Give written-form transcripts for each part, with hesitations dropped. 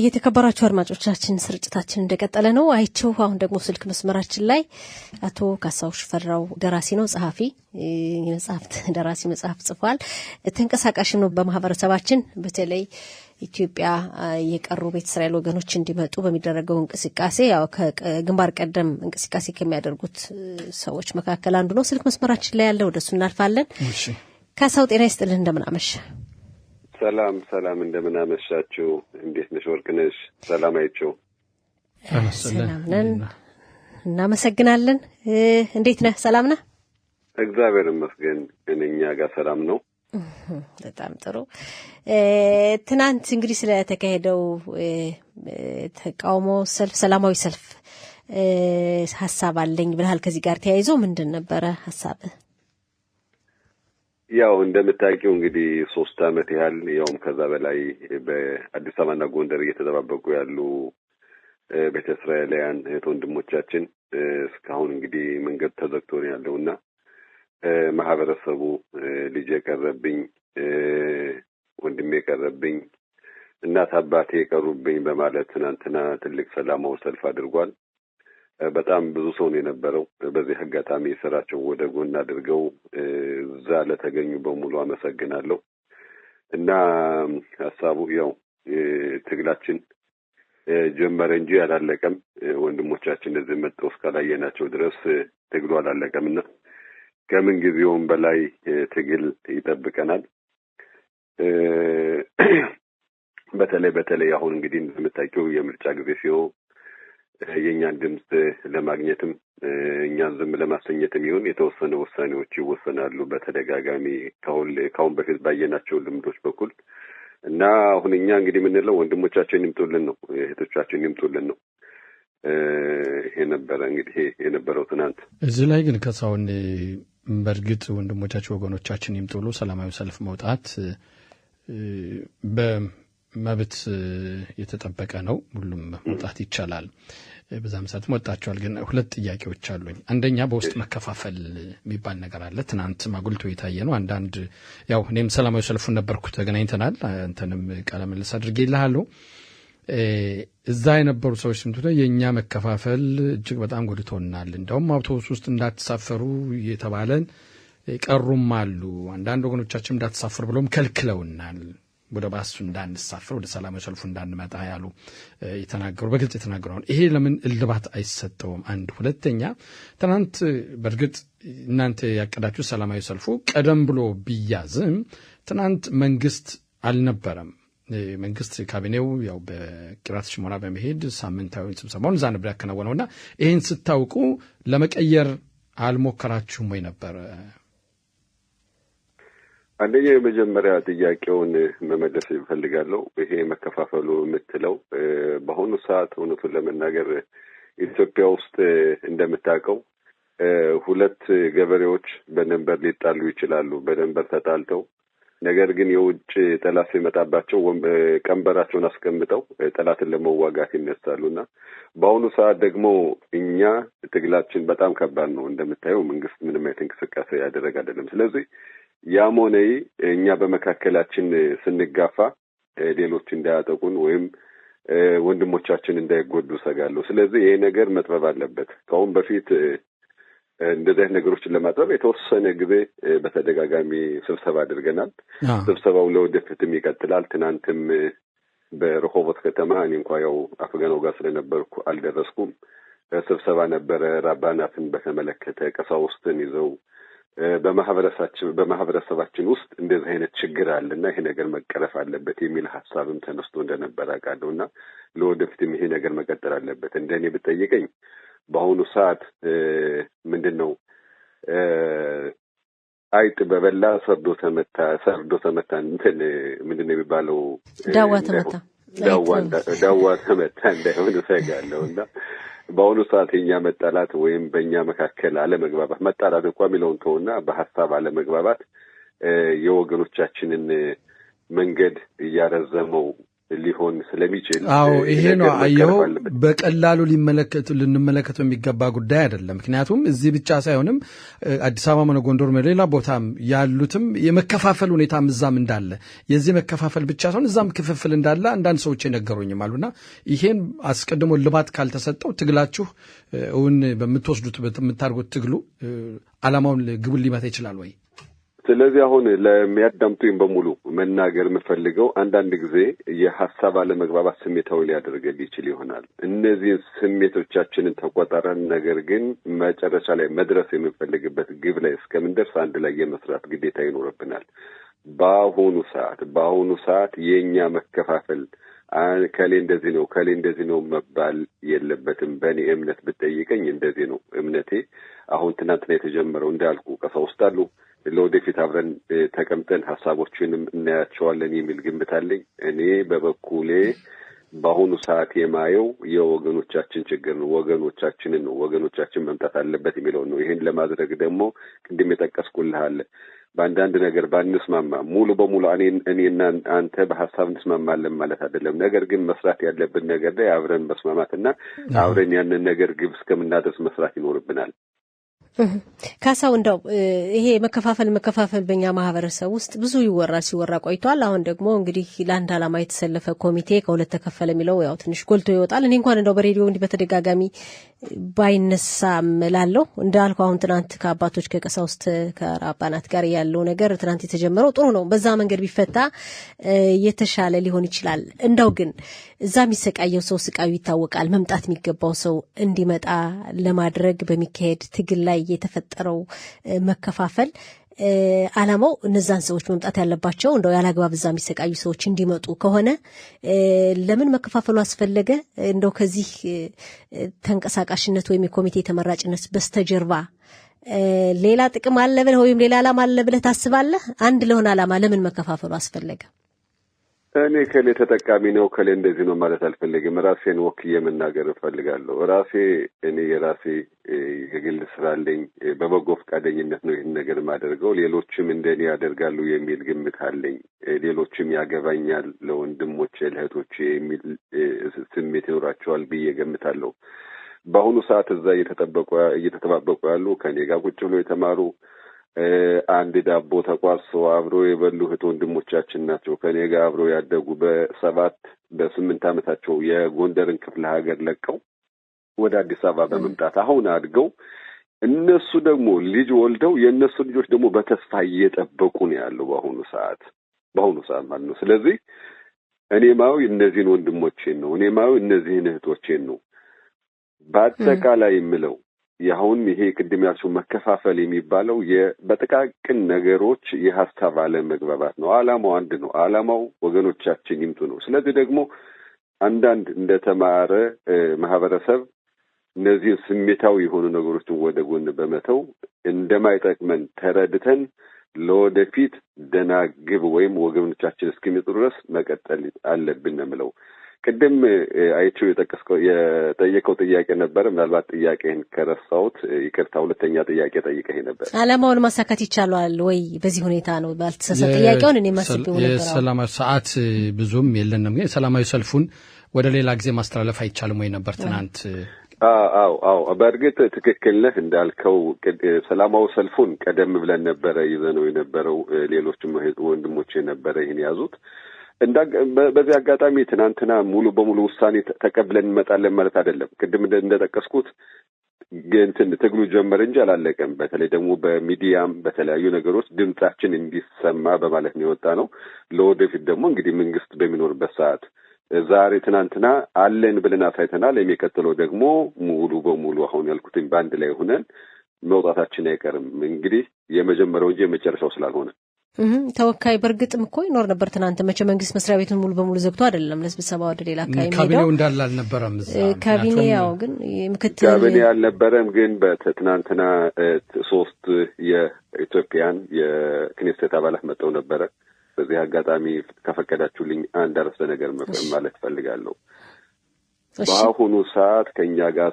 የተከበራችሁ አድማጮቻችን ስርጭታችን እንደቀጠለ ነው። አይቸው አሁን ደግሞ ስልክ መስመራችን ላይ አቶ ካሳው ሽፈራው ደራሲ ነው፣ ጸሐፊ የመጽሐፍት ደራሲ መጽሐፍ ጽፏል። ተንቀሳቃሽ ነው በማህበረሰባችን በተለይ ኢትዮጵያ የቀሩ ቤተ እስራኤል ወገኖች እንዲመጡ በሚደረገው እንቅስቃሴ ያው ከግንባር ቀደም እንቅስቃሴ ከሚያደርጉት ሰዎች መካከል አንዱ ነው። ስልክ መስመራችን ላይ ያለው ወደሱ እናልፋለን። እሺ ካሳው ጤና ይስጥልን፣ እንደምን አመሸ? ሰላም እንደምን አመሻችሁ? እንዴት ነሽ ወርቅነሽ? ሰላም አይቸው? ሰላም ነን፣ እናመሰግናለን። እንዴት ነህ? ሰላም ነህ? እግዚአብሔር ይመስገን፣ እኛ ጋር ሰላም ነው። በጣም ጥሩ። ትናንት እንግዲህ ስለተካሄደው ተቃውሞ ሰልፍ፣ ሰላማዊ ሰልፍ ሐሳብ አለኝ ብለሃል። ከዚህ ጋር ተያይዞ ምንድን ነበረ ሐሳብህ? ያው እንደምታውቂው እንግዲህ 3 አመት ያህል ያውም ከዛ በላይ በአዲስ አበባና ጎንደር እየተጠባበቁ ያሉ ቤተ እስራኤላውያን ወንድሞቻችን እስካሁን እንግዲህ መንገድ ተዘግቶ ነው ያለውና ማህበረሰቡ ልጅ የቀረብኝ፣ ወንድሜ የቀረብኝ፣ እናት አባቴ የቀሩብኝ በማለት ትናንትና ትልቅ ሰላማዊ ሰልፍ አድርጓል። በጣም ብዙ ሰው ነው የነበረው። በዚህ አጋጣሚ ስራቸው ወደ ጎን አድርገው እዛ ለተገኙ በሙሉ አመሰግናለሁ። እና ሐሳቡ ያው ትግላችን ጀመረ እንጂ አላለቀም። ወንድሞቻችን እዚህ መጥተው እስካላየናቸው ድረስ ትግሉ አላለቀምና ከምን ጊዜውም በላይ ትግል ይጠብቀናል። በተለይ አሁን እንግዲህ እንደምታውቂው የምርጫ ጊዜ ሲሆን የኛን ድምጽ ለማግኘትም እኛን ዝም ለማሰኘትም ይሁን የተወሰነ ውሳኔዎች ይወሰናሉ በተደጋጋሚ ካሁን በፊት ባየናቸው ልምዶች በኩል እና አሁን እኛ እንግዲህ ምንለው ወንድሞቻችን ይምጡልን ነው፣ እህቶቻችን ይምጡልን ነው። ይሄ ነበር እንግዲህ የነበረው ትናንት። እዚህ ላይ ግን ከሳውን በርግጥ ወንድሞቻችን ወገኖቻችን ይምጡሉ ሰላማዊ ሰልፍ መውጣት በመብት የተጠበቀ ነው። ሁሉም መውጣት ይቻላል። በዛም ሰዓት ወጣቸዋል። ግን ሁለት ጥያቄዎች አሉኝ። አንደኛ በውስጥ መከፋፈል የሚባል ነገር አለ። ትናንት ማጉልቶ የታየ ነው። አንዳንድ ያው እኔም ሰላማዊ ሰልፉን ነበርኩ፣ ተገናኝተናል። አንተንም ቃለ መልስ አድርጌልሃለሁ። እዛ የነበሩ ሰዎች ስምቱት የኛ መከፋፈል እጅግ በጣም ጎድቶናል፣ እንደውም አውቶቡስ ውስጥ እንዳትሳፈሩ የተባለን ቀሩም አሉ፣ አንዳንድ ወገኖቻችን እንዳትሳፈሩ ብለውም ከልክለውናል፣ ወደ ባሱ እንዳንሳፈር ወደ ሰላማዊ ሰልፉ እንዳንመጣ ያሉ የተናገሩ በግልጽ የተናገሩ። ይሄ ለምን እልባት አይሰጠውም? አንድ ሁለተኛ ትናንት በርግጥ እናንተ ያቀዳችሁ ሰላማዊ ሰልፉ ቀደም ብሎ ቢያዝም ትናንት መንግስት አልነበረም። መንግስት ካቢኔው ያው በቂራት ሽሞራ በመሄድ ሳምንታዊ ስብሰባውን እዛ ነበር ያከናወነውና ይሄን ስታውቁ ለመቀየር አልሞከራችሁም ወይ ነበር? አንደኛ የመጀመሪያ ጥያቄውን መመለስ እፈልጋለሁ። ይሄ መከፋፈሉ የምትለው በአሁኑ ሰዓት እውነቱን ለመናገር ኢትዮጵያ ውስጥ እንደምታውቀው ሁለት ገበሬዎች በደንበር ሊጣሉ ይችላሉ፣ በደንበር ተጣልተው። ነገር ግን የውጭ ጠላት ሲመጣባቸው ቀንበራቸውን አስቀምጠው ጠላትን ለመዋጋት ይነሳሉና በአሁኑ ሰዓት ደግሞ እኛ ትግላችን በጣም ከባድ ነው። እንደምታየው መንግስት ምንም አይነት እንቅስቃሴ ያደረገ አይደለም። ስለዚህ ያም ሆነ እኛ በመካከላችን ስንጋፋ ሌሎች እንዳያጠቁን ወይም ወንድሞቻችን እንዳይጎዱ ሰጋለሁ። ስለዚህ ይሄ ነገር መጥበብ አለበት። ካሁን በፊት እንደዚህ አይነት ነገሮችን ለማጥበብ የተወሰነ ጊዜ በተደጋጋሚ ስብሰባ አድርገናል። ስብሰባው ለወደፊትም ይቀጥላል። ትናንትም በረሆቦት ከተማ እኔ እንኳን ያው አፍጋናው ጋር ስለነበርኩ አልደረስኩም፣ ስብሰባ ነበረ። ራባናትን በተመለከተ ቀሳውስትን ይዘው በማህበረሰባችን ውስጥ እንደዚህ አይነት ችግር አለና ይሄ ነገር መቀረፍ አለበት የሚል ሐሳብም ተነስቶ እንደነበረ አውቃለሁና ለወደፊትም ይሄ ነገር መቀጠል አለበት። እንደኔ ብትጠይቀኝ በአሁኑ ሰዓት ምንድነው አይጥ በበላ ሰርዶ ተመታ እንትን ምንድነው የሚባለው? ዳዋ ተመታ እንዳይሆን እሰጋለሁና በአሁኑ ሰዓት የኛ መጣላት ወይም በእኛ መካከል አለመግባባት መጣላት እንኳን የሚለውን ተውና በሐሳብ አለመግባባት የወገኖቻችንን መንገድ እያረዘመው ሊሆን ስለሚችል ይሄ ነው አየው በቀላሉ ልንመለከተው የሚገባ ጉዳይ አይደለም። ምክንያቱም እዚህ ብቻ ሳይሆንም አዲስ አበባ ሆነ ጎንደር ሌላ ቦታም ያሉትም የመከፋፈል ሁኔታ ምዛም እንዳለ የዚህ መከፋፈል ብቻ ሳይሆን እዛም ክፍፍል እንዳለ አንዳንድ ሰዎች የነገሩኝም አሉና ይሄን አስቀድሞ ልባት ካልተሰጠው ትግላችሁ እውን በምትወስዱት በምታርጉት ትግሉ ዓላማውን ግቡን ሊመታ ይችላል ወይ? ስለዚህ አሁን ለሚያዳምጡኝ በሙሉ መናገር የምፈልገው አንዳንድ ጊዜ የሐሳብ አለመግባባት ስሜታዊ ሊያደርገን ይችል ይሆናል። እነዚህ ስሜቶቻችንን ተቆጣጠረን ነገር ግን መጨረሻ ላይ መድረስ የምንፈልግበት ግብ ላይ እስከምንደርስ አንድ ላይ የመስራት ግዴታ ይኖርብናል። በአሁኑ ሰዓት የኛ መከፋፈል ከሌ እንደዚህ ነው መባል የለበትም። በእኔ እምነት ብትጠይቀኝ እንደዚህ ነው እምነቴ። አሁን ትናንትና የተጀመረው እንዳልኩ ቀሳውስት አሉ። ለወደፊት አብረን ተቀምጠን ሐሳቦችንም እናያቸዋለን የሚል ግምት አለኝ። እኔ በበኩሌ በአሁኑ ሰዓት የማየው የወገኖቻችን ችግር ነው። ወገኖቻችን መምጣት አለበት የሚለው ነው። ይሄን ለማድረግ ደግሞ ቅድም የጠቀስኩልህ አለ በአንዳንድ ነገር ባንስማማ ሙሉ በሙሉ እኔና አንተ በሐሳብ እንስማማለን ማለት አይደለም። ነገር ግን መስራት ያለብን ነገር ላይ አብረን መስማማትና አብረን ያንን ነገር ግብ እስከምናደርስ መስራት ይኖርብናል። ካሳው እንደው ይሄ መከፋፈል በእኛ ማህበረሰብ ውስጥ ብዙ ሲወራ ቆይቷል። አሁን ደግሞ እንግዲህ ለአንድ ዓላማ የተሰለፈ ኮሚቴ ከሁለት ተከፈለ የሚለው ያው ትንሽ ጎልቶ ይወጣል። እኔ እንኳን እንደው በሬዲዮ እንዲህ በተደጋጋሚ ባይነሳም እላለሁ። እንዳልኩ አሁን ትናንት ከአባቶች ከቀሳውስት ከራባናት ጋር ያለው ነገር ትናንት የተጀመረው ጥሩ ነው። በዛ መንገድ ቢፈታ የተሻለ ሊሆን ይችላል። እንደው ግን እዛ የሚሰቃየው ሰው ስቃዩ ይታወቃል። መምጣት የሚገባው ሰው እንዲመጣ ለማድረግ በሚካሄድ ትግል ላይ የተፈጠረው መከፋፈል ዓላማው እነዛን ሰዎች መምጣት ያለባቸው እንደው ያላግባብ እዛ የሚሰቃዩ ሰዎች እንዲመጡ ከሆነ ለምን መከፋፈሉ አስፈለገ? እንደው ከዚህ ተንቀሳቃሽነት ወይም የኮሚቴ ተመራጭነት በስተጀርባ ሌላ ጥቅም አለ ብለህ ወይም ሌላ ዓላማ አለ ብለህ ታስባለህ? አንድ ለሆነ ዓላማ ለምን መከፋፈሉ አስፈለገ? እኔ ከሌ ተጠቃሚ ነው ከሌ እንደዚህ ነው ማለት አልፈልግም። ራሴን ወክዬ መናገር እፈልጋለሁ። እኔ የራሴ የግል ስራ አለኝ። በበጎ ፈቃደኝነት ነው ይህን ነገር የማደርገው። ሌሎችም እንደኔ ያደርጋሉ የሚል ግምት አለኝ። ሌሎችም ያገባኛል ለወንድሞቼ ለእህቶቼ የሚል ስሜት ይኖራቸዋል ብዬ ገምታለሁ። በአሁኑ ሰዓት እዛ እየተጠባበቁ ያሉ ከኔ ጋር ቁጭ ብሎ የተማሩ አንድ ዳቦ ተቋርሰው አብሮ የበሉ እህት ወንድሞቻችን ናቸው። ከኔ ጋር አብሮ ያደጉ በ8 ዓመታቸው የጎንደርን ክፍለ ሀገር ለቀው ወደ አዲስ አበባ በመምጣት አሁን አድገው እነሱ ደግሞ ልጅ ወልደው የእነሱ ልጆች ደግሞ በተስፋ እየጠበቁ ነው ያለው በአሁኑ ሰዓት ማለት ነው። ስለዚህ እኔ ማው እነዚህን ወንድሞቼን ነው፣ እኔ ማው እነዚህን እህቶቼን ነው። በአጠቃላይ የምለው ያሁን ይሄ ቅድም ያልሽው መከፋፈል የሚባለው በጥቃቅን ነገሮች የሐሳብ አለመግባባት ነው። ዓላማው አንድ ነው። ዓላማው ወገኖቻችን ይምጡ ነው። ስለዚህ ደግሞ አንዳንድ እንደተማረ ማህበረሰብ እነዚህ ስሜታዊ የሆኑ ነገሮችን ወደ ጎን በመተው እንደማይጠቅመን ተረድተን ለወደፊት ደና ግብ ወይም ወገኖቻችን እስኪመጡ ድረስ መቀጠል አለብን ነው የምለው። ቅድም አይቼው የጠየቀው ጥያቄ ነበር። ምናልባት ጥያቄን ከረሳሁት ይቅርታ። ሁለተኛ ጥያቄ ጠይቀህ ነበር። ዓላማውን ማሳካት ይቻላል ወይ በዚህ ሁኔታ ነው ባልተሳሳተ ጥያቄውን እኔ ማስበው ነበር። የሰላማዊ ሰዓት ብዙም የለንም፣ ግን ሰላማዊ ሰልፉን ወደ ሌላ ጊዜ ማስተላለፍ አይቻልም ወይ ነበር ትናንት? አዎ በእርግጥ ትክክል ነህ እንዳልከው። ሰላማዊ ሰልፉን ቀደም ብለን ነበረ ይዘነው የነበረው። ሌሎችም ወንድሞቼ ነበረ ይሄን ያዙት። በዚህ አጋጣሚ ትናንትና ሙሉ በሙሉ ውሳኔ ተቀብለን እንመጣለን ማለት አይደለም። ቅድም እንደጠቀስኩት ትግሉ ጀመረ እንጂ አላለቀም። በተለይ ደግሞ በሚዲያም በተለያዩ ነገሮች ድምጻችን እንዲሰማ በማለት ነው የወጣ ነው። ለወደፊት ደግሞ እንግዲህ መንግስት በሚኖርበት ሰዓት ዛሬ ትናንትና አለን ብለን አሳይተናል። የሚቀጥለው ደግሞ ሙሉ በሙሉ አሁን ያልኩትን በአንድ ላይ ሆነን መውጣታችን አይቀርም። እንግዲህ የመጀመሪያው እንጂ የመጨረሻው ስላልሆነ ተወካይ በርግጥም እኮ ይኖር ነበር። ትናንት መቼ መንግስት መስሪያ ቤቱን ሙሉ በሙሉ ዘግቶ አይደለም ለስብሰባ ወደ ሌላ አካባቢ ካቢኔው እንዳለ አልነበረም። ካቢኔ ያው ግን ምክትል ካቢኔ አልነበረም። ግን በትናንትና 3 የኢትዮጵያን የክኔሴት አባላት መጥተው ነበረ። በዚህ አጋጣሚ ከፈቀዳችሁልኝ አንድ አረፍተ ነገር ማለት ፈልጋለሁ። በአሁኑ ሰዓት ከኛ ጋር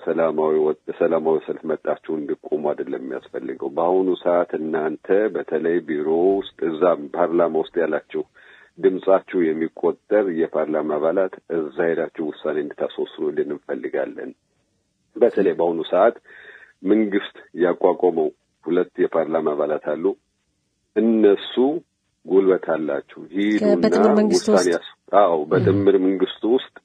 ሰላማዊ ሰልፍ መጣችሁ እንድቆሙ አይደለም የሚያስፈልገው። በአሁኑ ሰዓት እናንተ በተለይ ቢሮ ውስጥ እዛም ፓርላማ ውስጥ ያላችሁ ድምጻችሁ የሚቆጠር የፓርላማ አባላት እዛ ሄዳችሁ ውሳኔ እንድታስወስኑልን እንፈልጋለን። በተለይ በአሁኑ ሰዓት መንግስት ያቋቋመው 2 የፓርላማ አባላት አሉ። እነሱ ጉልበት አላችሁ ሂዱና ውሳኔ በጥምር መንግስቱ ውስጥ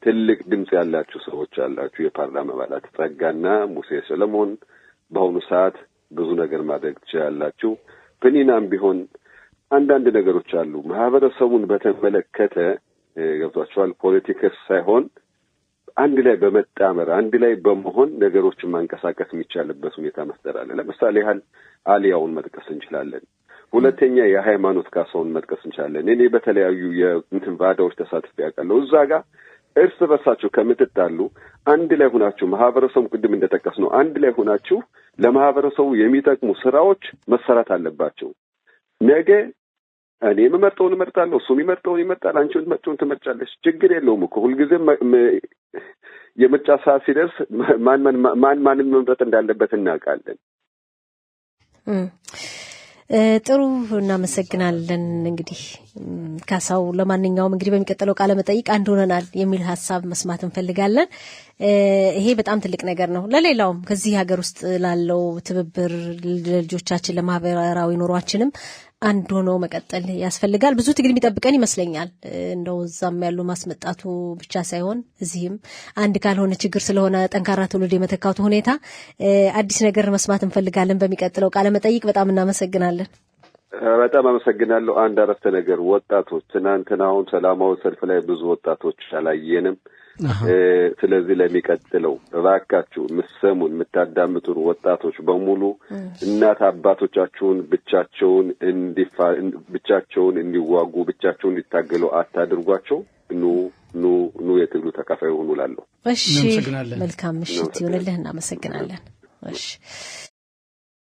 ትልቅ ድምጽ ያላችሁ ሰዎች አላችሁ። የፓርላማ አባላት ጸጋና ሙሴ ሰለሞን በአሁኑ ሰዓት ብዙ ነገር ማድረግ ትችላላችሁ። ፕኒናም ቢሆን አንዳንድ ነገሮች አሉ ማህበረሰቡን በተመለከተ ገብቷችኋል። ፖለቲከስ ሳይሆን አንድ ላይ በመጣመር አንድ ላይ በመሆን ነገሮችን ማንቀሳቀስ የሚቻልበት ሁኔታ መፍጠር አለ። ለምሳሌ አሊያውን መጥቀስ እንችላለን። ሁለተኛ የሃይማኖት ካሳውን መጥቀስ እንችላለን። እኔ በተለያዩ የቫዳዎች ተሳትፌ ያውቃለሁ። እዛ ጋር እርስ በርሳችሁ ከምትጣሉ አንድ ላይ ሆናችሁ ማህበረሰቡ ቅድም እንደጠቀስ ነው አንድ ላይ ሆናችሁ ለማህበረሰቡ የሚጠቅሙ ስራዎች መሰራት አለባቸው። ነገ እኔ የምመርጠውን እመርጣለሁ፣ እሱ የሚመርጠውን ይመርጣል፣ አንቺ የምትመርጪውን ትመርጫለሽ። ችግር የለውም እኮ ሁልጊዜም የምርጫ ሰዓት ሲደርስ ማንን መምረጥ እንዳለበት እናውቃለን። ጥሩ እናመሰግናለን። እንግዲህ ካሳው ለማንኛውም እንግዲህ በሚቀጥለው ቃለ መጠይቅ አንድ ሆነናል የሚል ሐሳብ መስማት እንፈልጋለን። ይሄ በጣም ትልቅ ነገር ነው። ለሌላውም ከዚህ ሀገር ውስጥ ላለው ትብብር ለልጆቻችን ለማህበራዊ ኑሯችንም አንድ ሆኖ መቀጠል ያስፈልጋል። ብዙ ትግል የሚጠብቀን ይመስለኛል። እንደው እዛም ያሉ ማስመጣቱ ብቻ ሳይሆን እዚህም አንድ ካልሆነ ችግር ስለሆነ ጠንካራ ትውልድ የመተካቱ ሁኔታ አዲስ ነገር መስማት እንፈልጋለን በሚቀጥለው ቃለ መጠይቅ። በጣም እናመሰግናለን። በጣም አመሰግናለሁ። አንድ አረፍተ ነገር ወጣቶች፣ ትናንትና አሁን ሰላማዊ ሰልፍ ላይ ብዙ ወጣቶች አላየንም። ስለዚህ ለሚቀጥለው እባካችሁ የምትሰሙን የምታዳምጡን ወጣቶች በሙሉ እናት አባቶቻችሁን ብቻቸውን እንዲዋጉ ብቻቸውን እንዲታገሉ አታድርጓቸው። ኑ የትግሉ ተካፋይ ሆኑ እላለሁ። እሺ፣ መልካም ምሽት ይሁንልህ። እናመሰግናለን። እሺ።